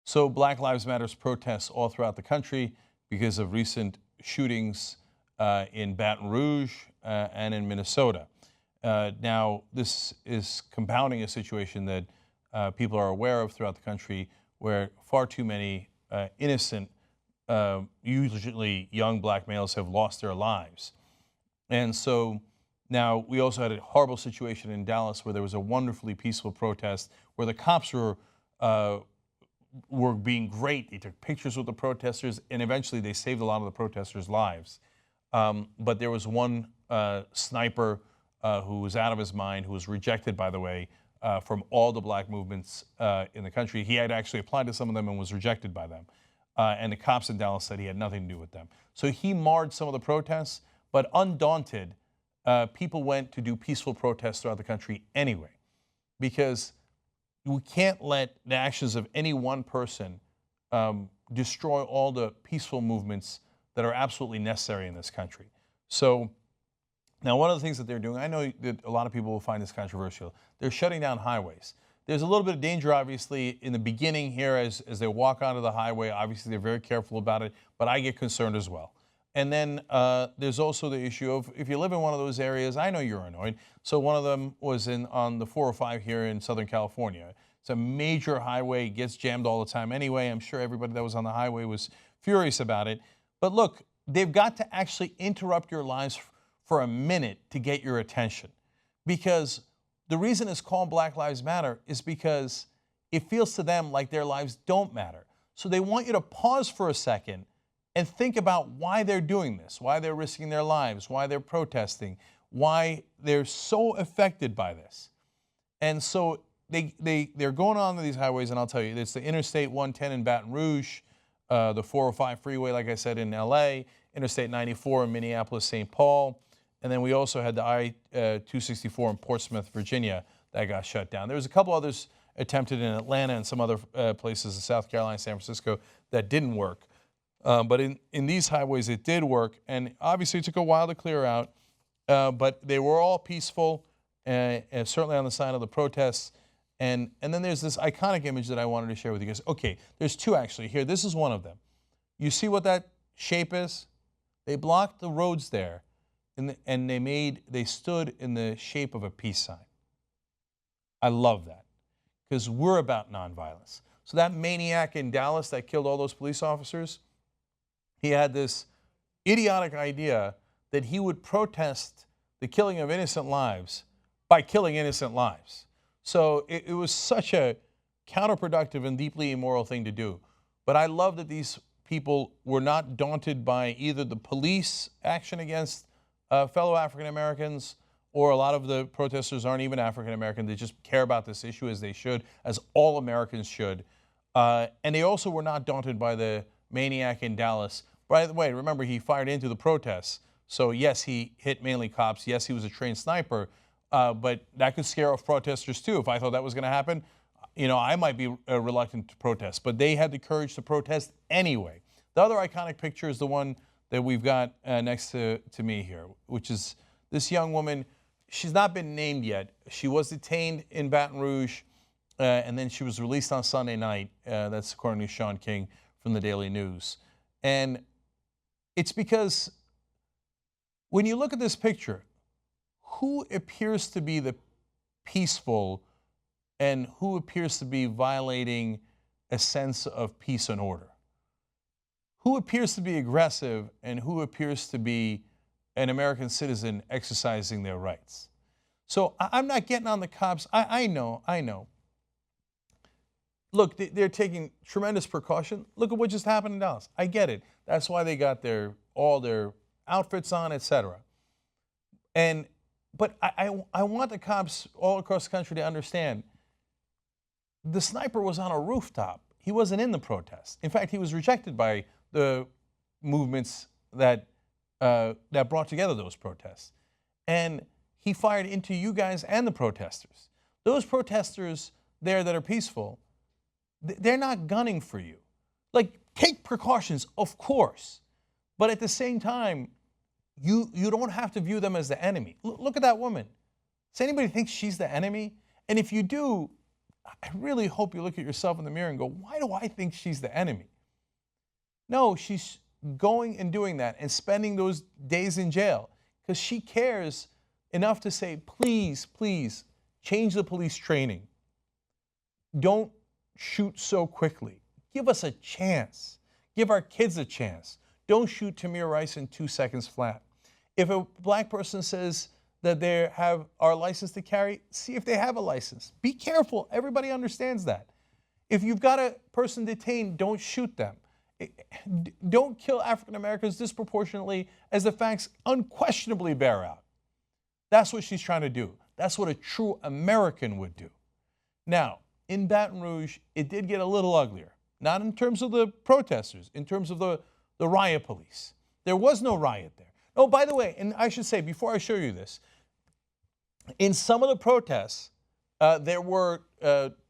So Black Lives Matter protests all throughout the country because of recent shootings in Baton Rouge and in Minnesota. Now, this is compounding a situation that people are aware of throughout the country where far too many innocent, usually young black males have lost their lives. And so now we also had a horrible situation in Dallas where there was a wonderfully peaceful protest where the cops were being great. They took pictures with the protesters, and eventually they saved a lot of the protesters' lives. But there was one sniper who was out of his mind, who was rejected, by the way, from all the black movements in the country. He had actually applied to some of them and was rejected by them. And the cops in Dallas said he had nothing to do with them. So he marred some of the protests, but undaunted, people went to do peaceful protests throughout the country anyway, because we can't let the actions of any one person destroy all the peaceful movements that are absolutely necessary in this country. So now one of the things that they're doing, I know that a lot of people will find this controversial, they're shutting down highways. There's a little bit of danger, obviously, in the beginning here as they walk onto the highway. Obviously, they're very careful about it, but I get concerned as well. And then there's also the issue of if you live in one of those areas, I know you're annoyed. So one of them was on the 405 here in Southern California. It's a major highway, gets jammed all the time anyway. I'm sure everybody that was on the highway was furious about it. But look, they've got to actually interrupt your lives for a minute to get your attention. Because the reason it's called Black Lives Matter is because it feels to them like their lives don't matter. So they want you to pause for a second and think about why they're doing this, why they're risking their lives, why they're protesting, why they're so affected by this. And so they're going on to these highways, and I'll tell you, it's the Interstate 110 in Baton Rouge, the 405 freeway, like I said, in LA, Interstate 94 in Minneapolis, St. Paul, and then we also had the I-264 in Portsmouth, Virginia, that got shut down. There was a couple others attempted in Atlanta and some other places in South Carolina, San Francisco, that didn't work. But in these highways, it did work, and obviously it took a while to clear out, but they were all peaceful, and certainly on the side of the protests. And then there's this iconic image that I wanted to share with you guys. Okay, there's two actually here. This is one of them. You see what that shape is? They blocked the roads there, and they stood in the shape of a peace sign. I love that, because we're about nonviolence. So that maniac in Dallas that killed all those police officers, he had this idiotic idea that he would protest the killing of innocent lives by killing innocent lives. So it was such a counterproductive and deeply immoral thing to do. But I love that these people were not daunted by either the police action against fellow African Americans, or a lot of the protesters aren't even African American. They just care about this issue as they should, as all Americans should. And they also were not daunted by the maniac in Dallas. By the way, remember, he fired into the protests. So yes, he hit mainly cops. Yes, he was a trained sniper. But that could scare off protesters too. If I thought that was going to happen, you know, I might be reluctant to protest. But they had the courage to protest anyway. The other iconic picture is the one that we've got next to me here, which is this young woman. She's not been named yet. She was detained in Baton Rouge, and then she was released on Sunday night. That's according to Sean King from the Daily News. And it's because when you look at this picture, who appears to be the peaceful and who appears to be violating a sense of peace and order? Who appears to be aggressive and who appears to be an American citizen exercising their rights? So I'm not getting on the cops. I know. Look, they're taking tremendous precaution. Look at what just happened in Dallas. I get it. That's why they got all their outfits on, etc. But I want the cops all across the country to understand the sniper was on a rooftop. He wasn't in the protest. In fact, he was rejected by the movements that brought together those protests. And he fired into you guys and the protesters. Those protesters there that are peaceful, they're not gunning for you. Like, take precautions, of course. But at the same time, you don't have to view them as the enemy. Look at that woman. Does anybody think she's the enemy? And if you do, I really hope you look at yourself in the mirror and go, why do I think she's the enemy? No, she's going and doing that and spending those days in jail because she cares enough to say, please, please, change the police training. Don't shoot so quickly. Give us a chance. Give our kids a chance. Don't shoot Tamir Rice in 2 seconds flat. If a black person says that they are licensed to carry, see if they have a license. Be careful. Everybody understands that. If you've got a person detained, don't shoot them. Don't kill African Americans disproportionately as the facts unquestionably bear out. That's what she's trying to do. That's what a true American would do. Now, in Baton Rouge, it did get a little uglier. Not in terms of the protesters, in terms of the riot police. There was no riot there. Oh, by the way, and I should say, before I show you this, in some of the protests, there were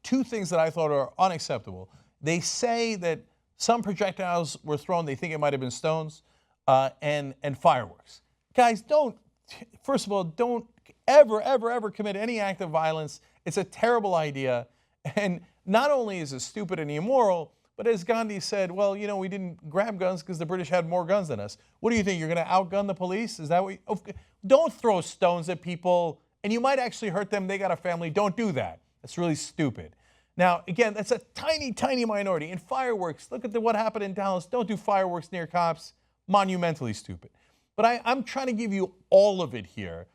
two things that I thought are unacceptable. They say that some projectiles were thrown, they think it might have been stones, and fireworks. Guys, first of all, don't ever commit any act of violence. It's a terrible idea. And not only is it stupid and immoral, but as Gandhi said, well, you know, we didn't grab guns because the British had more guns than us. What do you think? You're going to outgun the police? Is that what don't throw stones at people, and you might actually hurt them. They got a family. Don't do that. That's really stupid. Now, again, that's a tiny, tiny minority. In fireworks, look at what happened in Dallas. Don't do fireworks near cops. Monumentally stupid. But I'm trying to give you all of it here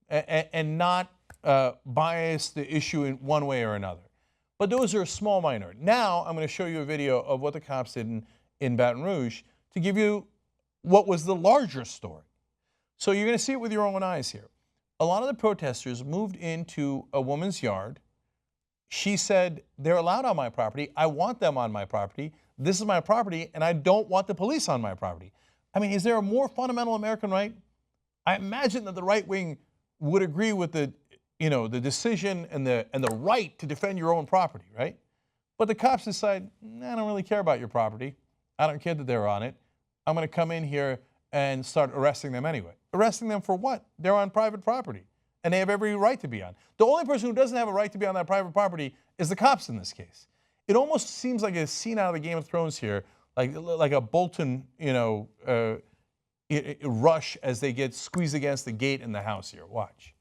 and not bias the issue in one way or another. But those are a small minority. Now I'm going to show you a video of what the cops did in Baton Rouge to give you what was the larger story. So you're going to see it with your own eyes here. A lot of the protesters moved into a woman's yard. She said, they're allowed on my property. I want them on my property. This is my property, and I don't want the police on my property. I mean, is there a more fundamental American right? I imagine that the right wing would agree with the decision and the right to defend your own property, right? But the cops decide, I don't really care about your property. I don't care that they're on it. I'm going to come in here and start arresting them anyway. Arresting them for what? They're on private property, and they have every right to be on. The only person who doesn't have a right to be on that private property is the cops in this case. It almost seems like a scene out of the Game of Thrones here, like a Bolton, rush as they get squeezed against the gate in the house here. Watch.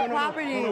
Property.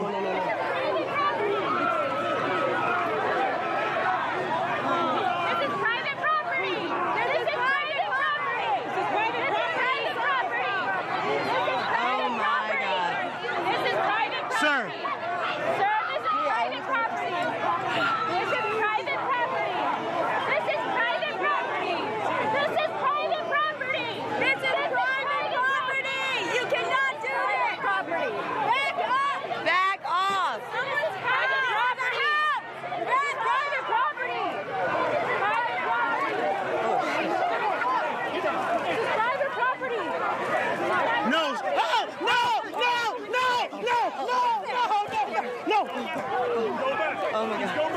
Oh my God.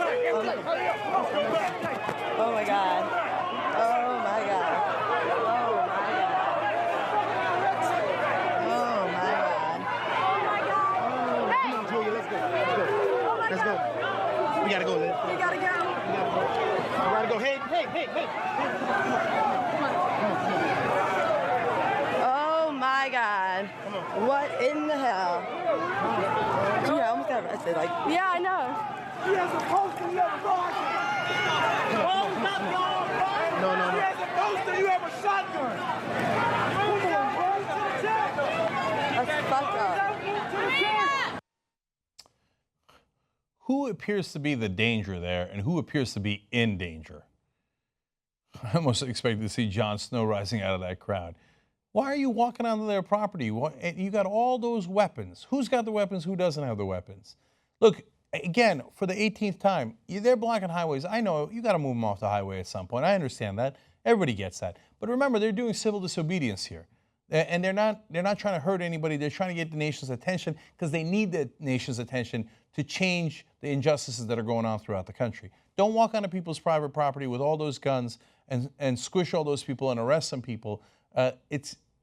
Oh my God. Oh my God. Oh my God. Come on, Julia, let's go. Let's go. We gotta go, Liz. We gotta go. We gotta go. Hey. Oh my God. What in the hell? Gee, I almost got arrested. Yeah, I know. He has a poster, you have a rifle. No. He has a poster, you have a shotgun. That's fucked up. Who appears to be the danger there and who appears to be in danger? I almost expected to see Jon Snow rising out of that crowd. Why are you walking onto their property? You got all those weapons. Who's got the weapons? Who doesn't have the weapons? Look, again, for the 18th time, they're blocking highways. I know you got to move them off the highway at some point. I understand that. Everybody gets that. But remember, they're doing civil disobedience here. And they're not trying to hurt anybody. They're trying to get the nation's attention because they need the nation's attention to change the injustices that are going on throughout the country. Don't walk onto people's private property with all those guns and squish all those people and arrest some people.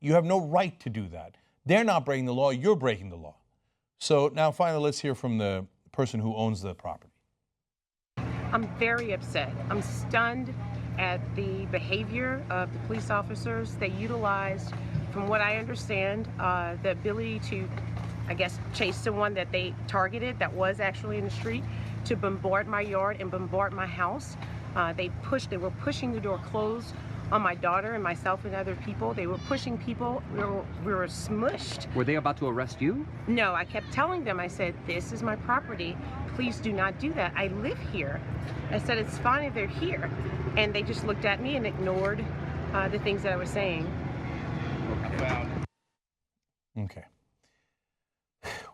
You have no right to do that. They're not breaking the law. You're breaking the law. So now finally, let's hear from the person who owns the property. I'm very upset. I'm stunned at the behavior of the police officers. They utilized, from what I understand, the ability to, I guess, chase someone that they targeted that was actually in the street to bombard my yard and bombard my house. They were pushing the door closed on my daughter and myself and other people. They were pushing people. We were smushed. Were they about to arrest you? No, I kept telling them, I said, this is my property. Please do not do that. I live here. I said, it's fine if they're here. And they just looked at me and ignored the things that I was saying. Okay.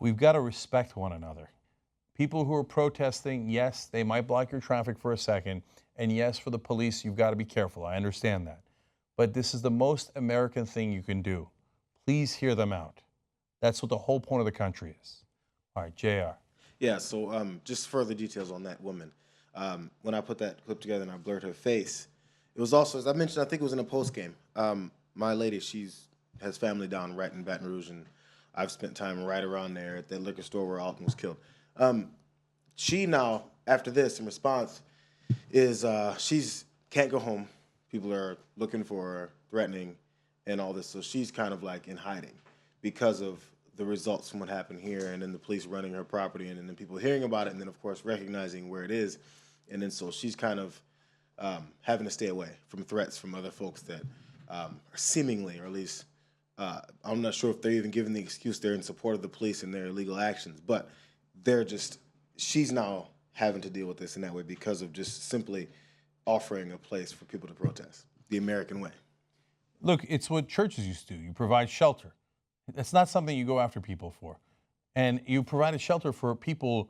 We've got to respect one another. People who are protesting, yes, they might block your traffic for a second. And yes, for the police, you've got to be careful. I understand that. But this is the most American thing you can do. Please hear them out. That's what the whole point of the country is. All right, JR. Yeah, so just further details on that woman. When I put that clip together and I blurred her face, it was also, as I mentioned, I think it was in a post game. My lady, has family down right in Baton Rouge, and I've spent time right around there at that liquor store where Alton was killed. She now, after this, in response, is she's can't go home. People are looking for her, threatening, and all this. So she's kind of like in hiding because of the results from what happened here, and then the police running her property, and then people hearing about it, and then of course recognizing where it is, and then so she's kind of having to stay away from threats from other folks that are seemingly, or at least I'm not sure if they're even giving the excuse they're in support of the police and their illegal actions, but she's now having to deal with this in that way because of just simply offering a place for people to protest, the American way. Look, it's what churches used to do. You provide shelter. It's not something you go after people for. And you provided shelter for people,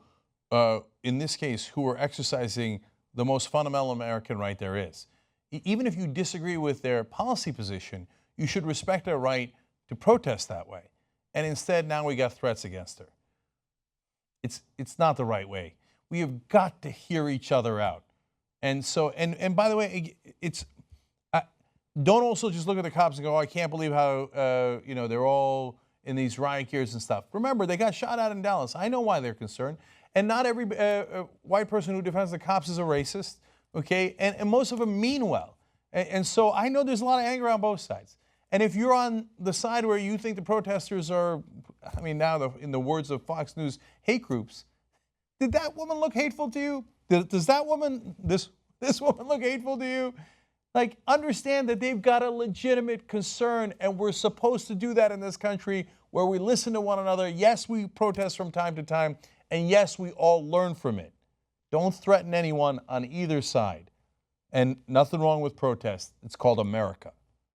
in this case, who are exercising the most fundamental American right there is. Even if you disagree with their policy position, you should respect their right to protest that way. And instead, now we got threats against her. It's not the right way. We have got to hear each other out. And so, and by the way, don't also just look at the cops and go, oh, I can't believe how, they're all in these riot gears and stuff. Remember, they got shot at in Dallas. I know why they're concerned. And not every white person who defends the cops is a racist, okay? And most of them mean well. And so I know there's a lot of anger on both sides. And if you're on the side where you think the protesters are, now in the words of Fox News, hate groups, did that woman look hateful to you? Does that woman, this woman look hateful to you? Like, understand that they've got a legitimate concern, and we're supposed to do that in this country where we listen to one another. Yes, we protest from time to time, and yes, we all learn from it. Don't threaten anyone on either side. And nothing wrong with protest. It's called America.